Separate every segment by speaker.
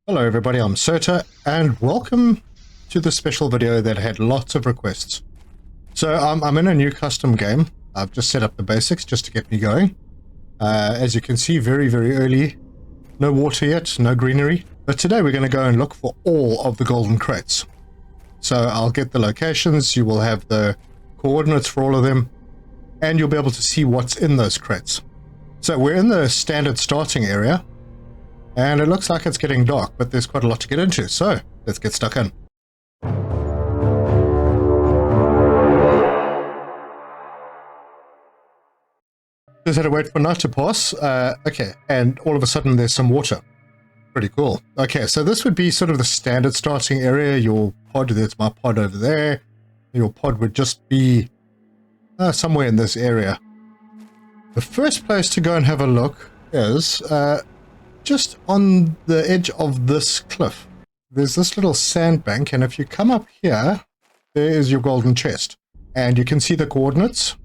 Speaker 1: Hello everybody, I'm Serta, and welcome to this special video that had lots of requests. So I'm in a new custom game. I've just set up the basics just to get me going. As you can see, very early. No water yet, no greenery. But today we're going to go and look for all of the golden crates. So I'll get the locations, you will have the coordinates for all of them, and you'll be able to see what's in those crates. So we're in the standard starting area. And it looks like it's getting dark, but there's quite a lot to get into, so let's get stuck in. Just had to wait for night to pass. Okay, and all of a sudden there's some water. Pretty cool. Okay, so this would be sort of the standard starting area. Your pod, there's my pod over there. Your pod would just be somewhere in this area. The first place to go and have a look is just on the edge of this cliff. There's this little sandbank, and if you come up here, there is your golden chest. And you can see the coordinates.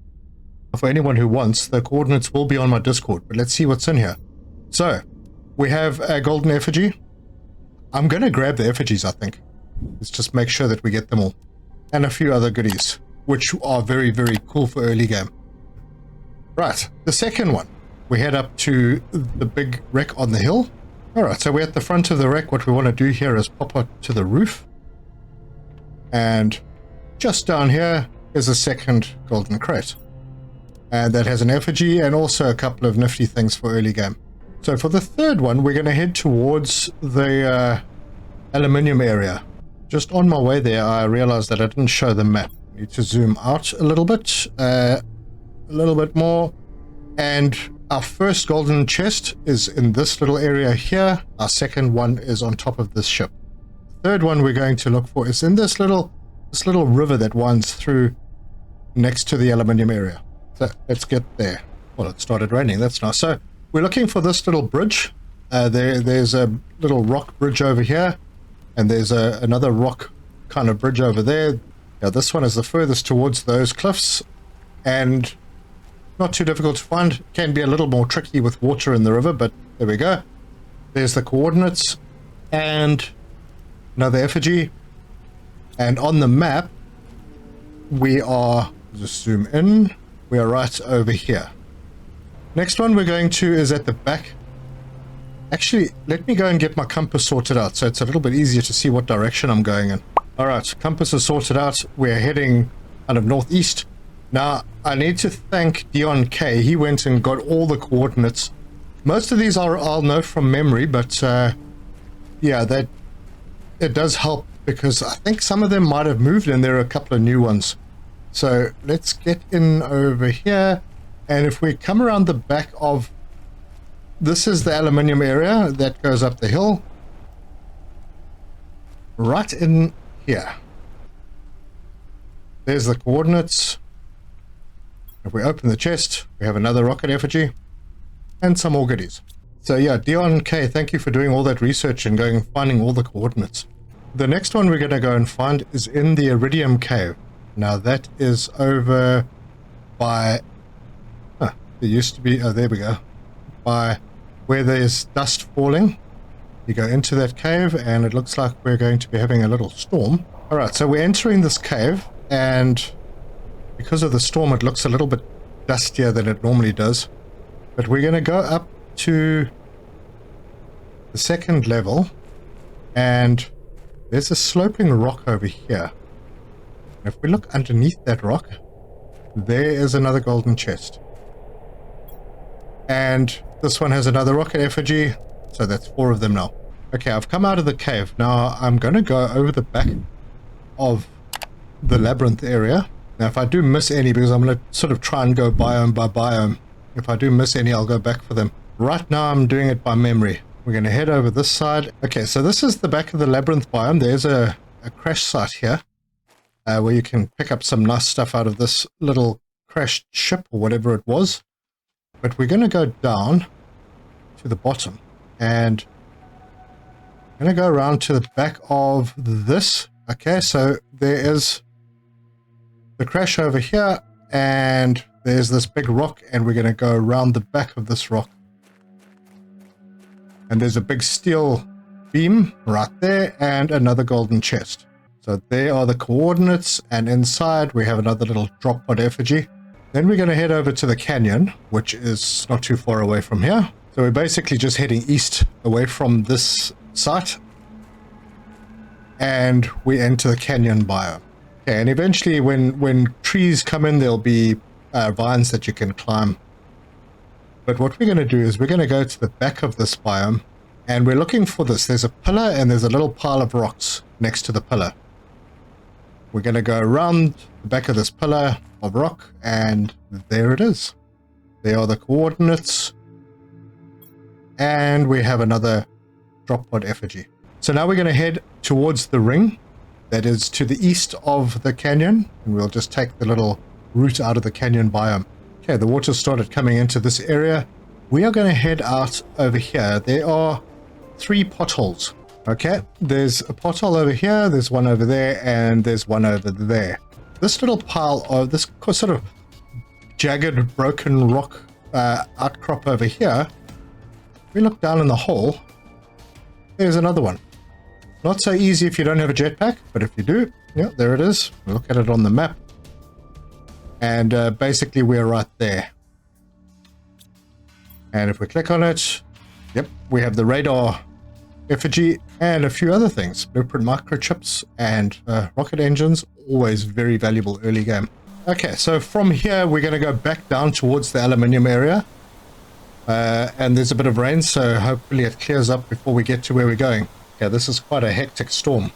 Speaker 1: For anyone who wants, the coordinates will be on my Discord, but let's see what's in here. So, we have a golden effigy. I'm going to grab the effigies, I think. Let's just make sure that we get them all. And a few other goodies, which are very cool for early game. Right, the second one. We head up to the big wreck on the hill. Alright, so we're at the front of the wreck. What we want to do here is pop up to the roof. And just down here is a second golden crate. And that has an effigy and also a couple of nifty things for early game. So for the third one, we're going to head towards the aluminium area. Just on my way there, I realized that I didn't show the map. I need to zoom out a little bit more. And our first golden chest is in this little area here. Our second one is on top of this ship. The third one we're going to look for is in this little river that winds through next to the aluminium area. So let's get there. Well, it started raining. That's nice. So we're looking for this little bridge. There's a little rock bridge over here, and there's another rock kind of bridge over there. Now this one is the furthest towards those cliffs, and not too difficult to find. Can be a little more tricky with water in the river, but there we go. There's the coordinates and another effigy. And on the map, we are, just zoom in, we are right over here. Next one we're going to is at the back. Actually, let me go and get my compass sorted out so it's a little bit easier to see what direction I'm going in. Alright, compass is sorted out. We're heading kind of northeast. Now, I need to thank Dion K. He went and got all the coordinates. Most of these I'll know from memory, but yeah, it does help because I think some of them might have moved and there are a couple of new ones. So let's get in over here, and if we come around the back of, this is the aluminium area that goes up the hill. Right in here. There's the coordinates. If we open the chest, we have another rocket effigy and some more goodies. So yeah, Dion K, thank you for doing all that research and going and finding all the coordinates. The next one we're going to go and find is in the Iridium Cave. Now that is over by, there used to be, oh there we go, by where there's dust falling. You go into that cave and it looks like we're going to be having a little storm. Alright, so we're entering this cave, and because of the storm, it looks a little bit dustier than it normally does. But we're going to go up to the second level, and there's a sloping rock over here. And if we look underneath that rock, there is another golden chest. And this one has another rocket effigy, so that's 4 of them now. Okay, I've come out of the cave. Now I'm going to go over the back of the labyrinth area. Now, if I do miss any, because I'm going to sort of try and go biome by biome, if I do miss any, I'll go back for them. Right now, I'm doing it by memory. We're going to head over this side. Okay, so this is the back of the labyrinth biome. There's a crash site here, where you can pick up some nice stuff out of this little crashed ship, or whatever it was. But we're going to go down to the bottom, and I'm going to go around to the back of this. Okay, so there is the crash over here, and there's this big rock, and we're going to go around the back of this rock. And there's a big steel beam right there and another golden chest. So there are the coordinates, and inside we have another little drop pod effigy. Then we're going to head over to the canyon, which is not too far away from here. So we're basically just heading east away from this site, and we enter the canyon biome. Okay, and eventually when trees come in, there'll be vines that you can climb. But what we're going to do is we're going to go to the back of this biome, and we're looking for this. There's a pillar and there's a little pile of rocks next to the pillar. We're going to go around the back of this pillar of rock, and there it is. There are the coordinates, and we have another drop pod effigy. So now we're going to head towards the ring that is to the east of the canyon, and we'll just take the little route out of the canyon biome. Okay, the water started coming into this area. We are going to head out over here. There are 3 potholes. Okay, there's a pothole over here, there's one over there, and there's one over there. This little pile of this sort of jagged, broken rock outcrop over here, if we look down in the hole, there's another one. Not so easy if you don't have a jetpack, but if you do, yeah, there it is. We'll look at it on the map. And basically we're right there. And if we click on it, yep, we have the radar effigy and a few other things. Blueprint microchips and rocket engines, always very valuable early game. Okay, so from here we're going to go back down towards the aluminium area. And there's a bit of rain, so hopefully it clears up before we get to where we're going. Yeah, this is quite a hectic storm.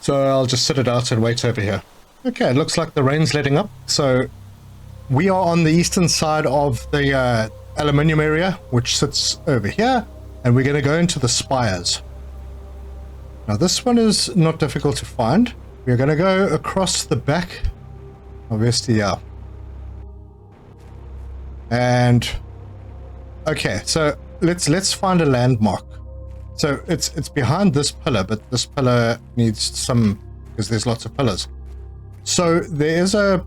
Speaker 1: So I'll just sit it out and wait over here. Okay, it looks like the rain's letting up. So we are on the eastern side of the aluminium area, which sits over here. And we're going to go into the spires. Now this one is not difficult to find. We're going to go across the back of SDR. And okay, so let's find a landmark. So it's behind this pillar, but this pillar needs some, because there's lots of pillars. So there is a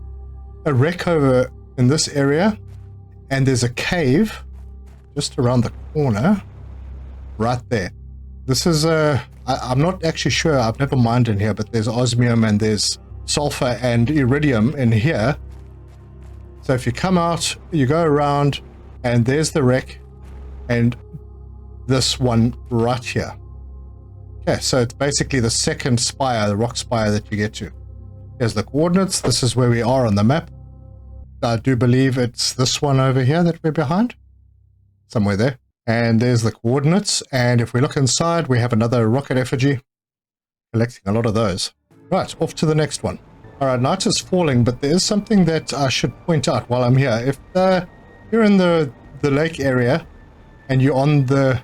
Speaker 1: wreck over in this area, and there's a cave just around the corner. Right there. This is I'm not actually sure, I've never mined in here, but there's osmium and there's sulfur and iridium in here. So if you come out, you go around, and there's the wreck, and this one right here. Okay, so it's basically the second spire, the rock spire that you get to. Here's the coordinates. This is where we are on the map. I do believe it's this one over here that we're behind. Somewhere there. And there's the coordinates, and if we look inside, we have another rocket effigy. Collecting a lot of those. Right, off to the next one. Alright, night is falling, but there is something that I should point out while I'm here. If you're in the lake area, and you're on the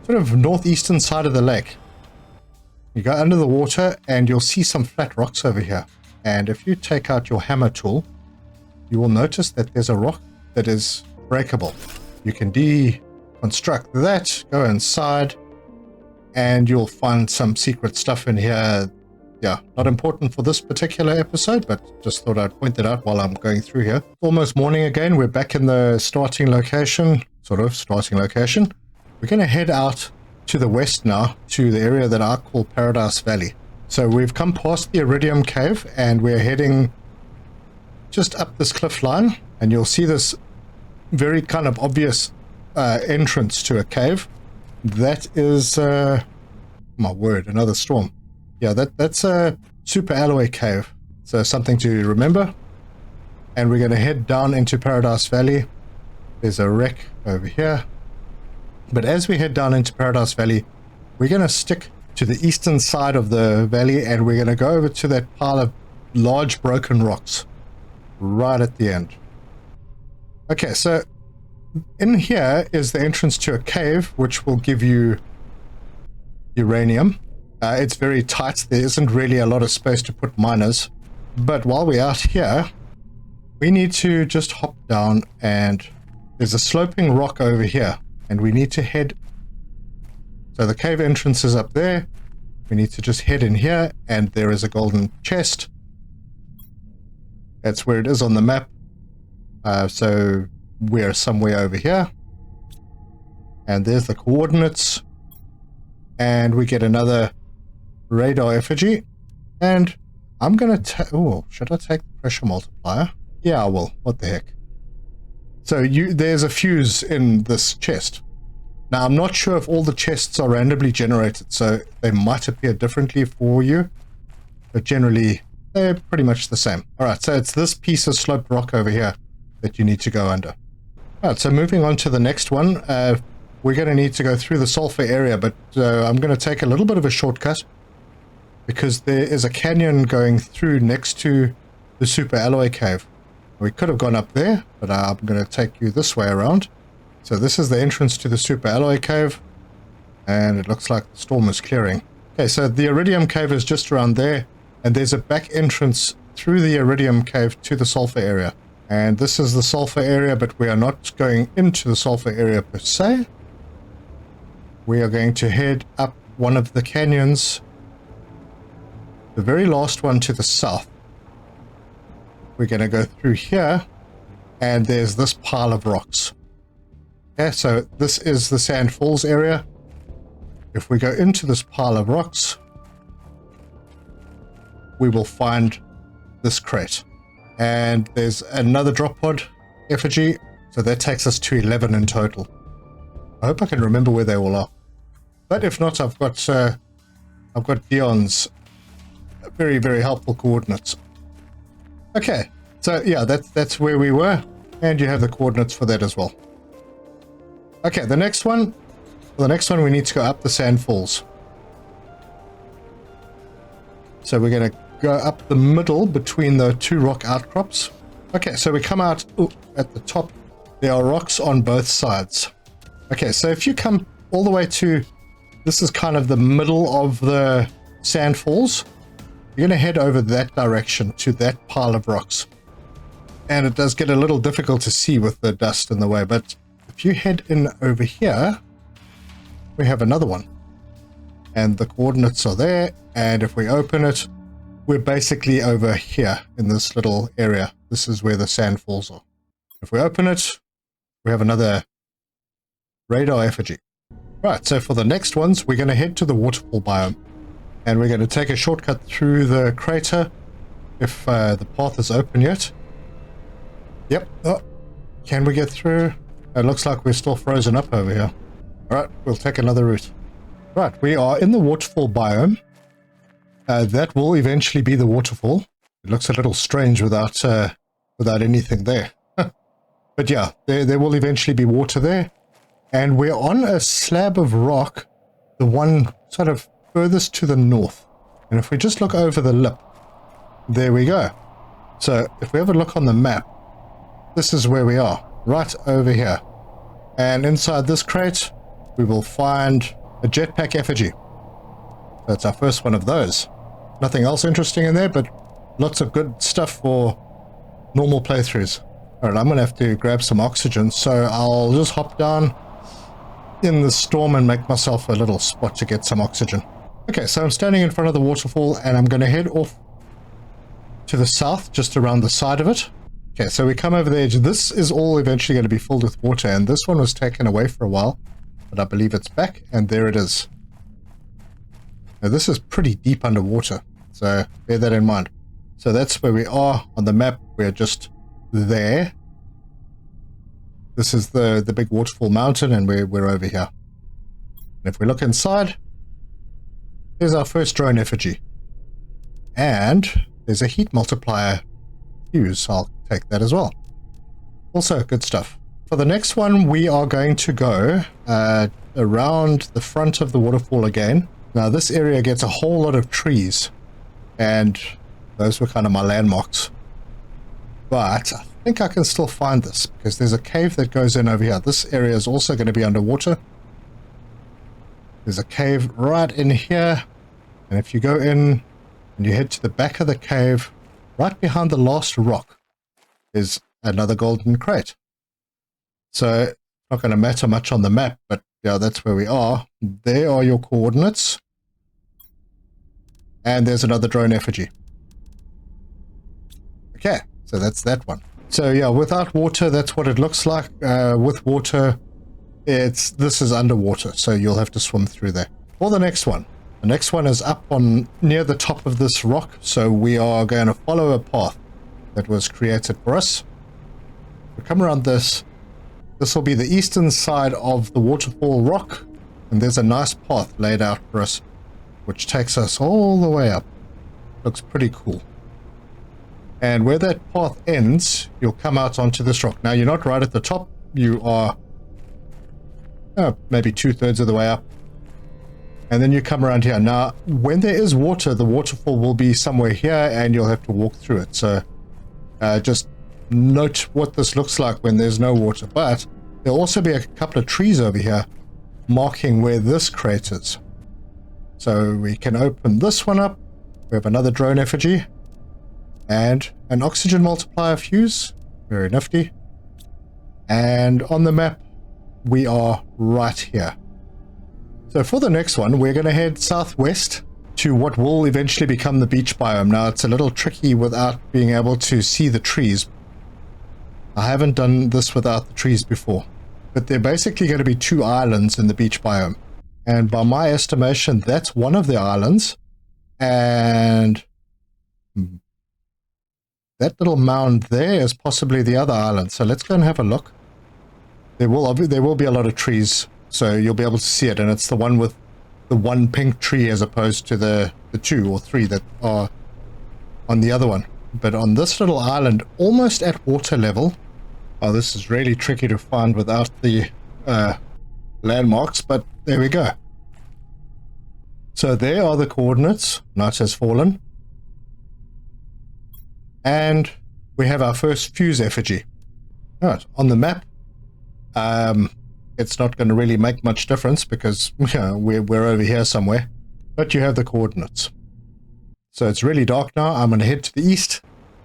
Speaker 1: sort of northeastern side of the lake, you go under the water, and you'll see some flat rocks over here. And if you take out your hammer tool, you will notice that there's a rock that is breakable. You can deconstruct that, go inside, and you'll find some secret stuff in here. Yeah, not important for this particular episode, but just thought I'd point that out while I'm going through here. Almost morning again. We're back in the starting location, sort of starting location. We're going to head out to the west now, to the area that I call Paradise Valley. So we've come past the Iridium Cave, and we're heading just up this cliff line, and you'll see this very kind of obvious entrance to a cave. That is my word, another storm. Yeah, that's a super alloy cave, so something to remember. And we're going to head down into Paradise Valley. There's a wreck over here, but as we head down into Paradise Valley, we're going to stick to the eastern side of the valley, and we're going to go over to that pile of large broken rocks right at the end. Okay, so in here is the entrance to a cave, which will give you uranium. It's very tight. There isn't really a lot of space to put miners. But while we're out here, we need to just hop down, and there's a sloping rock over here, and we need to head. So the cave entrance is up there. We need to just head in here, and there is a golden chest. That's where it is on the map. So we're somewhere over here. And there's the coordinates. and we get another radar effigy. And I'm going to oh, should I take the pressure multiplier? Yeah, I will. What the heck? So there's a fuse in this chest. Now, I'm not sure if all the chests are randomly generated, so they might appear differently for you, but generally they're pretty much the same. All right, so it's this piece of sloped rock over here that you need to go under. All right, so moving on to the next one, we're going to need to go through the sulfur area, but I'm going to take a little bit of a shortcut because there is a canyon going through next to the super alloy cave. We could have gone up there, but I'm going to take you this way around. So this is the entrance to the super alloy cave, and it looks like the storm is clearing. Okay, so the iridium cave is just around there, and there's a back entrance through the iridium cave to the sulfur area. And this is the sulfur area, but we are not going into the sulfur area per se. We are going to head up one of the canyons, the very last one to the south. We're going to go through here, and there's this pile of rocks. Okay, so this is the Sand Falls area. If we go into this pile of rocks, we will find this crate. And there's another drop pod effigy, so that takes us to 11 in total. I hope I can remember where they all are. But if not, I've got Dion's very, very helpful coordinates. Okay, so yeah, that's where we were, and you have the coordinates for that as well. Okay, the next one we need to go up the Sand Falls. So we're going to go up the middle between the two rock outcrops. Okay, so we come out at the top. There are rocks on both sides. Okay, so if you come all the way to, this is kind of the middle of the Sand Falls, you're going to head over that direction to that pile of rocks. And it does get a little difficult to see with the dust in the way, but if you head in over here, we have another one. And the coordinates are there, and if we open it, we're basically over here in this little area. This is where the Sand Falls are. If we open it, we have another radar effigy. Right, so for the next ones, we're going to head to the waterfall biome. And we're going to take a shortcut through the crater, if the path is open yet. Yep. Oh, can we get through? It looks like we're still frozen up over here. Alright, we'll take another route. Right, we are in the waterfall biome. That will eventually be the waterfall. It looks a little strange without anything there. But yeah, there will eventually be water there. And we're on a slab of rock, the one sort of furthest to the north. And if we just look over the lip, there we go. So if we have a look on the map, this is where we are, right over here. And inside this crate, we will find a jetpack effigy. That's our first one of those. Nothing else interesting in there, but lots of good stuff for normal playthroughs. Alright, I'm going to have to grab some oxygen, so I'll just hop down in the storm and make myself a little spot to get some oxygen. Okay, so I'm standing in front of the waterfall, and I'm going to head off to the south, just around the side of it. Okay, so we come over the edge. This is all eventually going to be filled with water, and this one was taken away for a while, but I believe it's back, and there it is. Now this is pretty deep underwater, so bear that in mind. So that's where we are on the map. We're just there. This is the big waterfall mountain, and we're over here. And if we look inside, there's our first drone effigy. And there's a heat multiplier fuse. I'll take that as well. Also good stuff. For the next one, we are going to go around the front of the waterfall again. Now this area gets a whole lot of trees, and those were kind of my landmarks. But I think I can still find this, because there's a cave that goes in over here. This area is also going to be underwater. There's a cave right in here, and if you go in and you head to the back of the cave, right behind the last rock is another golden crate. So it's not going to matter much on the map, but yeah, that's where we are. There are your coordinates. And there's another drone effigy. Okay, so that's that one. So yeah, without water, that's what it looks like. With water, this is underwater, so you'll have to swim through there. for the next one. The next one is up on near the top of this rock, so we are going to follow a path that was created for us. We'll come around this. This will be the eastern side of the waterfall rock, and there's a nice path laid out for us, which takes us all the way up. Looks pretty cool. And where that path ends, you'll come out onto this rock. Now, you're not right at the top. You are maybe 2/3 of the way up. And then you come around here. Now, when there is water, the waterfall will be somewhere here, and you'll have to walk through it. So just note what this looks like when there's no water. But there'll also be a couple of trees over here marking where this craters. So we can open this one up. We have another drone effigy and an oxygen multiplier fuse. Very nifty. And on the map, we are right here. So for the next one, we're going to head southwest to what will eventually become the beach biome. Now, it's a little tricky without being able to see the trees. I haven't done this without the trees before, but they're basically going to be 2 islands in the beach biome. And by my estimation, that's one of the islands. And that little mound there is possibly the other island. So let's go and have a look. There will be a lot of trees, so you'll be able to see it. And it's the one with the one pink tree as opposed to the 2 or 3 that are on the other one. But on this little island, almost at water level, oh, this is really tricky to find without the landmarks, but there we go. So there are the coordinates. Night has fallen. And we have our first fuse effigy. All right, on the map, it's not going to really make much difference because we're over here somewhere, but you have the coordinates. So it's really dark now. I'm going to head to the east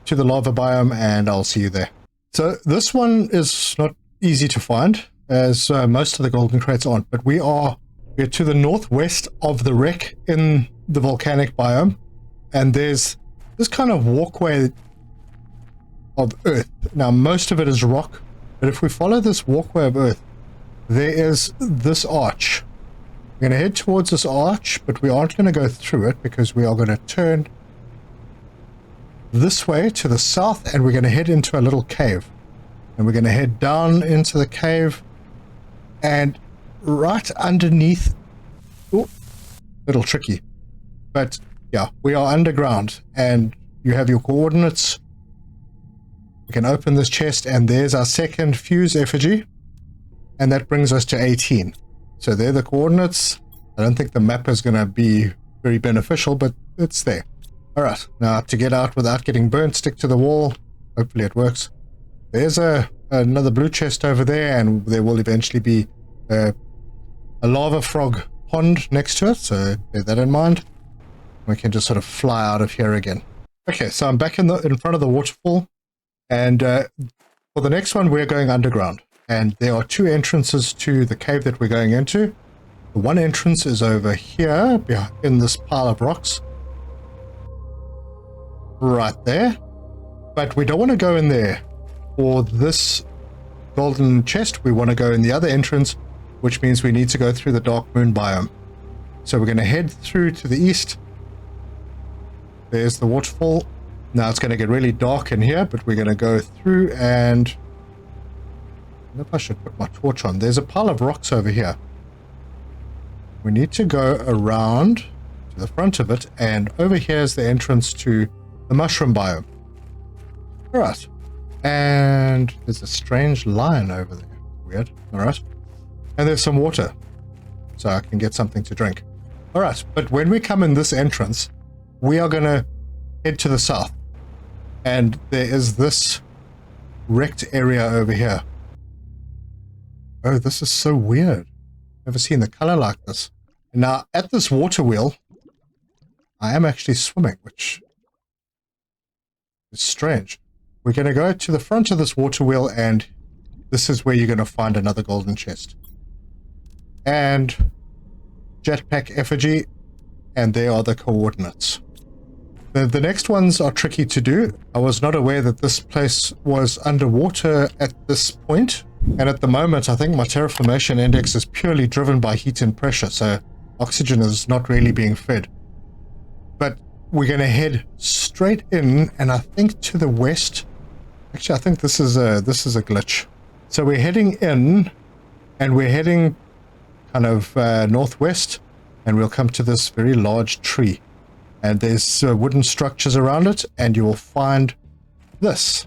Speaker 1: to the lava biome, and I'll see you there. So this one is not easy to find, as most of the golden crates aren't, but we're to the northwest of the wreck in the volcanic biome, and there's this kind of walkway of earth. Now, most of it is rock, but if we follow this walkway of earth, there is this arch. We're going to head towards this arch, but we aren't going to go through it because we are going to turn this way to the south, and we're going to head into a little cave. And we're going to head down into the cave, and right underneath... Oh, little tricky. But yeah, we are underground, and you have your coordinates. We can open this chest, and there's our second fuse effigy. And that brings us to 18. So they're the coordinates. I don't think the map is going to be very beneficial, but it's there. All right, now to get out without getting burnt, stick to the wall. Hopefully it works. There's another blue chest over there, and there will eventually be a lava frog pond next to it, so bear that in mind. We can just sort of fly out of here again. Okay, so I'm back in front of the waterfall, and for the next one, we're going underground. And there are 2 entrances to the cave that we're going into. The one entrance is over here, in this pile of rocks. Right there. But we don't want to go in there for this golden chest. We want to go in the other entrance, which means we need to go through the dark moon biome. So we're going to head through to the east. There's the waterfall. Now it's going to get really dark in here, but we're going to go through, and I don't know if I should put my torch on. There's a pile of rocks over here. We need to go around to the front of it, and over here is the entrance to the mushroom biome. All right. And there's a strange lion over there. Weird. All right. And there's some water, so I can get something to drink. All right. But when we come in this entrance, we are going to head to the south. And there is this wrecked area over here. Oh, this is so weird. Never seen the color like this. Now, at this water wheel, I am actually swimming, which is strange. We're going to go to the front of this water wheel, and this is where you're going to find another golden chest. And jetpack effigy, and there are the coordinates. The next ones are tricky to do. I was not aware that this place was underwater at this point. And at the moment, I think my terraformation index is purely driven by heat and pressure. So Oxygen is not really being fed. But we're going to head straight in, and I think to the west. Actually, I think this is a glitch. So we're heading in, and we're heading kind of northwest, and we'll come to this very large tree. And there's wooden structures around it, and you will find this.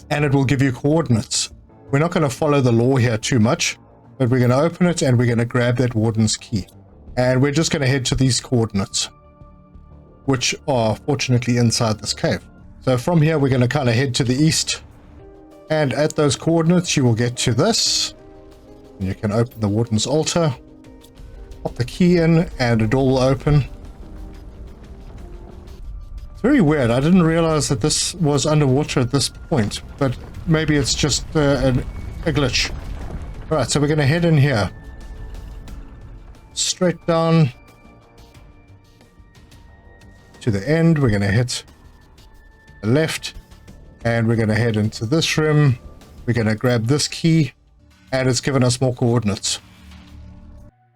Speaker 1: And it will give you coordinates. We're not going to follow the law here too much, but we're going to open it, and we're going to grab that warden's key. And we're just going to head to these coordinates, which are fortunately inside this cave. So from here, we're going to kind of head to the east. And at those coordinates, you will get to this. And you can open the warden's altar. Pop the key in, and a door will open. It's very weird. I didn't realize that this was underwater at this point. But maybe it's just a glitch. All right, so we're going to head in here. Straight down to the end. We're going to hit the left, and we're going to head into this room. We're going to grab this key, and it's given us more coordinates.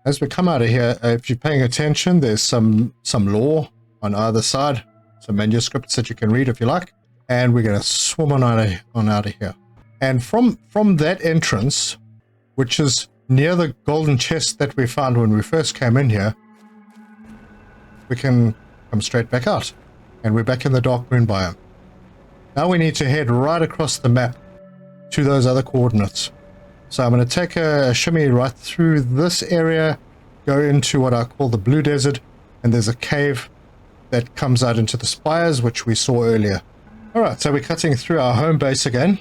Speaker 1: As we come out of here, if you're paying attention, there's some lore on either side, some manuscripts that you can read if you like, and we're going to swim on out of here. And from that entrance, which is near the golden chest that we found when we first came in here, we can come straight back out. And we're back in the dark moon biome. Now we need to head right across the map to those other coordinates. So I'm going to take a shimmy right through this area, go into what I call the Blue Desert, and there's a cave that comes out into the spires, which we saw earlier. Alright, so we're cutting through our home base again.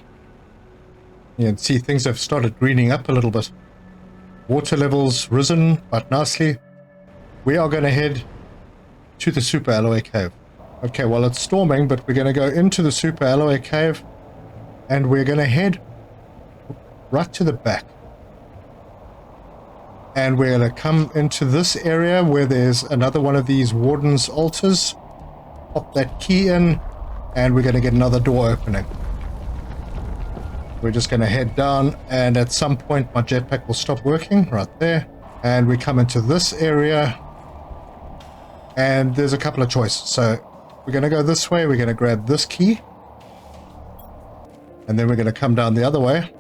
Speaker 1: You can see things have started greening up a little bit. Water levels risen quite nicely. We are going to head to the Super Alloy Cave. Okay, well, it's storming, but we're going to go into the Super Alloy Cave, and we're going to head right to the back. And we're going to come into this area where there's another one of these warden's altars. Pop that key in, and we're going to get another door opening. We're just going to head down, and at some point my jetpack will stop working right there. And we come into this area, and there's a couple of choices. So we're going to go this way. We're going to grab this key, and then we're going to come down the other way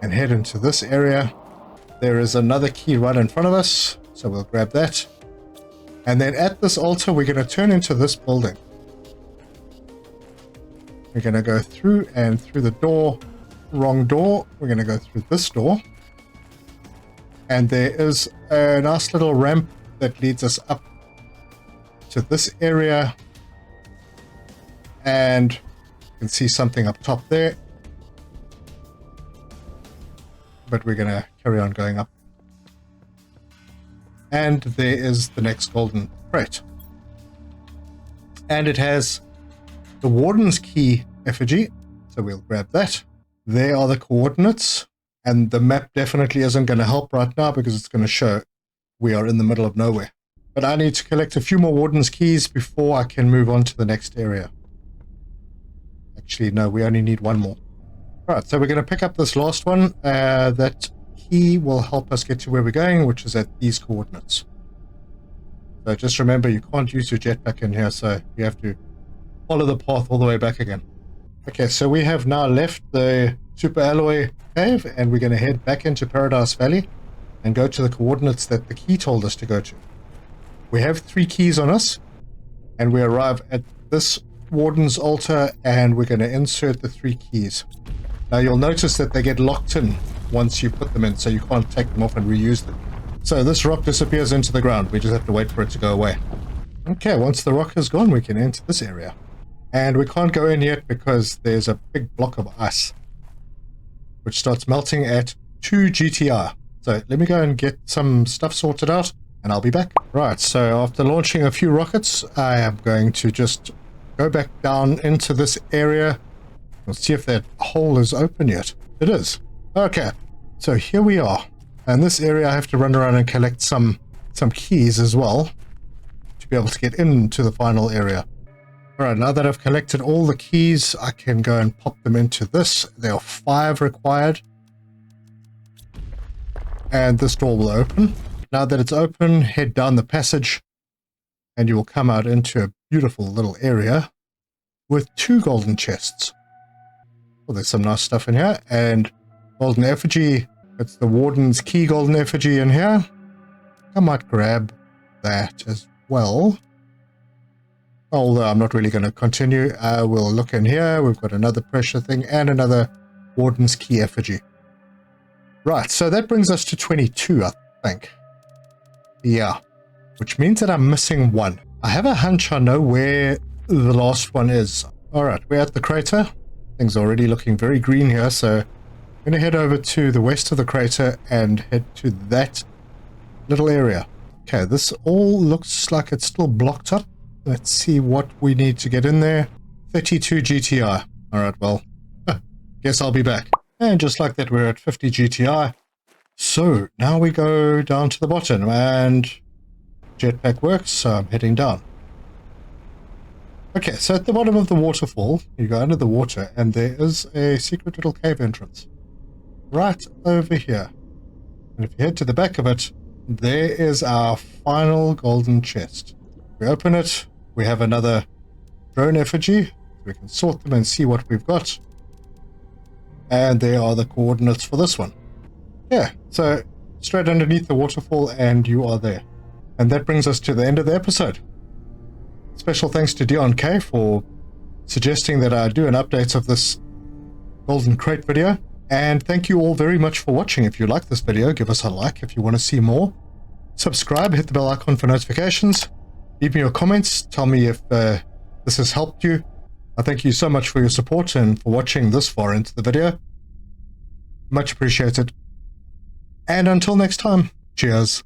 Speaker 1: and head into this area. There is another key right in front of us, so we'll grab that. And then at this altar, we're going to turn into this building. We're going to go through, and through the door. Wrong door. We're going to go through this door. And there is a nice little ramp that leads us up to this area. And you can see something up top there. But we're going to carry on going up. And there is the next golden crate. And it has the warden's key effigy. So we'll grab that. There are the coordinates. And the map definitely isn't going to help right now because it's going to show we are in the middle of nowhere. But I need to collect a few more warden's keys before I can move on to the next area. Actually, no, we only need one more. Alright, so we're going to pick up this last one. That key will help us get to where we're going, which is at these coordinates. So just remember, you can't use your jetpack in here, so you have to follow the path all the way back again. Okay, so we have now left the Super Alloy Cave, and we're going to head back into Paradise Valley and go to the coordinates that the key told us to go to. We have 3 keys on us, and we arrive at this warden's altar, and we're going to insert the 3 keys. Now you'll notice that they get locked in once you put them in, so you can't take them off and reuse them. So this rock disappears into the ground. We just have to wait for it to go away. Okay, once the rock is gone, we can enter this area. And we can't go in yet because there's a big block of ice, which starts melting at 2 GTR. So let me go and get some stuff sorted out, and I'll be back. Right, so after launching a few rockets, I am going to just go back down into this area. We'll see if that hole is open yet. It is. Okay, so here we are. And this area I have to run around and collect some keys as well to be able to get into the final area. Alright, now that I've collected all the keys, I can go and pop them into this. There are 5 required. And this door will open. now that it's open, head down the passage and you will come out into a beautiful little area with 2 golden chests. Well, there's some nice stuff in here, and golden effigy. It's the Warden's Key golden effigy in here. I might grab that as well. Although I'm not really going to continue. We'll look in here. We've got another pressure thing and another Warden's Key effigy. Right, so that brings us to 22, I think. Yeah, which means that I'm missing 1. I have a hunch I know where the last one is. Alright, we're at the crater. Things are already looking very green here, so I'm going to head over to the west of the crater and head to that little area. Okay, this all looks like it's still blocked up. Let's see what we need to get in there. 32 GTI. Alright, well, guess I'll be back. And just like that, we're at 50 GTI. So now we go down to the bottom, and jetpack works, so I'm heading down. Okay, so at the bottom of the waterfall, you go under the water, and there is a secret little cave entrance right over here. And if you head to the back of it, there is our final golden chest. We open it, we have another drone effigy. We can sort them and see what we've got. And there are the coordinates for this one. Yeah, so straight underneath the waterfall and you are there. And that brings us to the end of the episode. Special thanks to Dion K for suggesting that I do an update of this Golden Crate video. And thank you all very much for watching. If you like this video, give us a like if you want to see more. Subscribe, hit the bell icon for notifications. Leave me your comments, tell me if this has helped you. I thank you so much for your support and for watching this far into the video. Much appreciated. And until next time, cheers.